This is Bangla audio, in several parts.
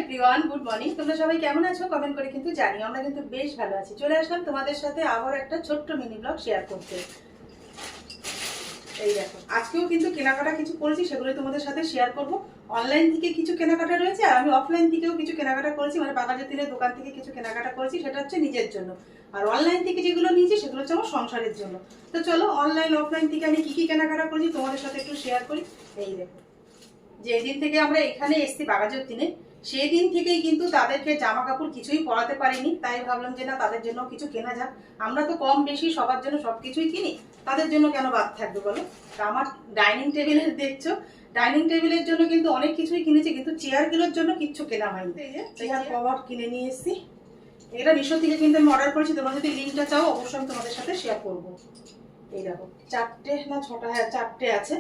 Everyone, good morning. তোমরা সবাই কেমন আছো কমেন্ট করে কিন্তু জানিও। আমরা কিন্তু বেশ ভালো আছি। চলে আসলাম তোমাদের সাথে আবার একটা ছোট্ট মিনি ব্লগ শেয়ার করতে। এই দেখো, আজকেও কিন্তু কেনাকাটা কিছু করেছি, সেগুলো তোমাদের সাথে শেয়ার করব। অনলাইন থেকে কিছু কেনাকাটা রয়েছে আর আমি অফলাইন থেকেও কিছু কেনাকাটা করেছি, মানে বাঘাযতীনের দোকান থেকে কিছু কেনাকাটা করেছি, সেটা হচ্ছে নিজের জন্য। আর অনলাইন থেকে যেগুলো নিয়েছি সেগুলো হচ্ছে আমার সংসারের জন্য। তো চলো, অনলাইন অফলাইন থেকে আমি কি কি কেনাকাটা করেছি তোমাদের সাথে একটু শেয়ার করি। এই দেখো, যেদিন থেকে আমরা এখানে এসেছি বাঘাযতীনে, সেই দিন থেকেই কিন্তু তাদেরকে জামা কাপড় কিছুই পরাতে পারিনি। তাই ভাবলাম যে না, তাদের জন্য কিছু কেনা যাক। আমরা তো কম বেশি সবার জন্য সবকিছুই কিনি, তাদের জন্য কেন বাদ থাকবে বলো। তা আমার ডাইনিং টেবিলের দেখছো, ডাইনিং টেবিলের জন্য কিন্তু অনেক কিছুই কিনেছি, কিন্তু চেয়ারগুলোর জন্য কিচ্ছু কেনা হয়নি। এই যে চেয়ার কভার কিনে নিয়ে এসেছি, এটা মিশো থেকে কিন্তু আমি অর্ডার করেছি। তোমরা যদি লিঙ্কটা চাও অবশ্যই আমি তোমাদের সাথে শেয়ার করবো। এই দেখো, 4টে না 6টা, হ্যাঁ 4টে আছে।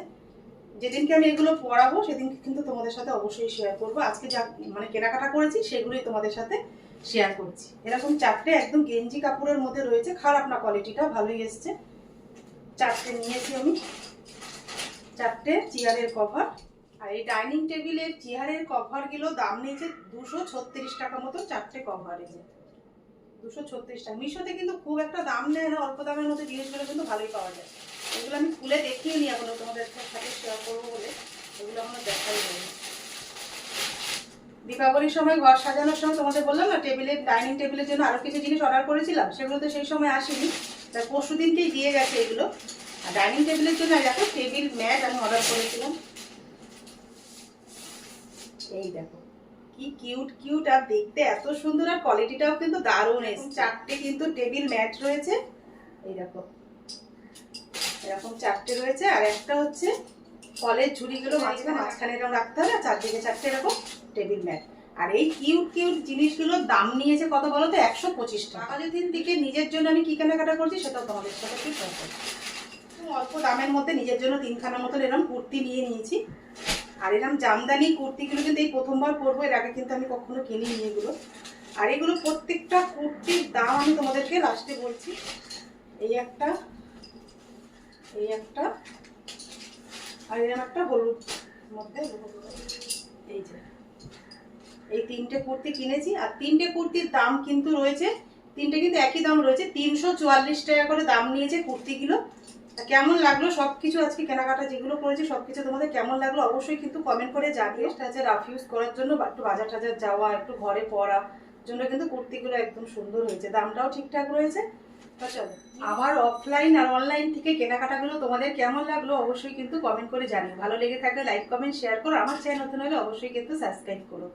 যেদিনকে আমি এগুলো পরাবো সেদিনকে কিন্তু তোমাদের সাথে অবশ্যই শেয়ার করবো। আজকে যা মানে কেনাকাটা করেছি সেগুলোই তোমাদের সাথে শেয়ার করছি। এরকম 4টে একদম গেঞ্জি কাপড়ের মধ্যে রয়েছে, খারাপ না, কোয়ালিটিটা ভালোই এসছে। 4টে নিয়েছি আমি। 4টে চেয়ারের কভার। আর এই ডাইনিং টেবিলের চেয়ারের কভারগুলো দাম নিয়েছে 236 টাকা মতো। 4টে কভার এই যে 236 টাকা। মিশোতে কিন্তু খুব একটা দাম নেয় না, অল্প দামের মধ্যে জিনিসগুলো কিন্তু ভালোই পাওয়া যায়। এগুলো আমি খুলে দেখিয়ে নিই এখনো তোমাদের সাথে শেয়ার করবো বলে, এগুলো এখনো দেখাই হয়নি। দীপাবলির সময় ঘর সাজানোর সময় তোমাদের বললাম না, টেবিলের ডাইনিং টেবিলের জন্য আরো কিছু জিনিস অর্ডার করেছিলাম, সেগুলো তো সেই সময় আসেনি, তাই পরশু দিনকেই দিয়ে গেছে এগুলো। আর ডাইনিং টেবিলের জন্য দেখো টেবিল ম্যাট আমি অর্ডার করেছিলাম। এই দেখো কি কিউট কিউট, আর দেখতে এত সুন্দর, আর কোয়ালিটিটাও কিন্তু দারুণ এসেছে। 4টে কিন্তু টেবিল ম্যাট রয়েছে, এই দেখো এরকম 4টে রয়েছে। আর একটা হচ্ছে ফলের ঝুড়িগুলো মাঝখানে এরকম রাখতে হবে, আর চারদিকে 4টে এরকম টেবিল ম্যাট। আর এই কিউট কিউট জিনিসগুলোর দাম নিয়েছে কত বলো তো, 125 টাকা। বাঘাযতীন থেকে নিজের জন্য আমি কি কেনাকাটা করছি সেটাও তোমাদের সাথে একটু শেয়ার করছি। অল্প দামের মধ্যে নিজের জন্য 3খানা মতন এরকম কুর্তি নিয়ে নিয়েছি। আর এরকম জামদানি কুর্তিগুলো কিন্তু এই প্রথমবার পরবো, এর আগে কিন্তু আমি কখনো কিনিনি এগুলো। আর এগুলো প্রত্যেকটা কুর্তির দাম আমি তোমাদেরকে লাস্টে বলছি। এই একটা, এই একটা, আর এরকম একটা হলুদ মধ্যে, এই যে এই 3টে কুর্তি কিনেছি। আর 3টে কুর্তির দাম কিন্তু রয়েছে, 3টে কিন্তু একই দাম রয়েছে, 344 টাকা করে দাম নিয়েছে কুর্তিগুলো। কেমন লাগলো সবকিছু আজকে কেনাকাটা যেগুলো করেছি সবকিছু তোমাদের কেমন লাগলো অবশ্যই কিন্তু কমেন্ট করে জানিও। এটা আছে রাফ ইউজ করার জন্য বা একটু বাজার টাজার যাওয়া, একটু ঘরে পরা জন্য কিন্তু কুর্তিগুলো একদম সুন্দর হয়েছে, দামটাও ঠিকঠাক রয়েছে। চলো, আবার অফলাইন আর অনলাইন থেকে কেনাকাটাগুলো তোমাদের কেমন লাগলো অবশ্যই কিন্তু কমেন্ট করে জানিও। ভালো লেগে থাকলে লাইক কমেন্ট শেয়ার করো, আমার চ্যানেল নতুন হলে অবশ্যই কিন্তু সাবস্ক্রাইব করো।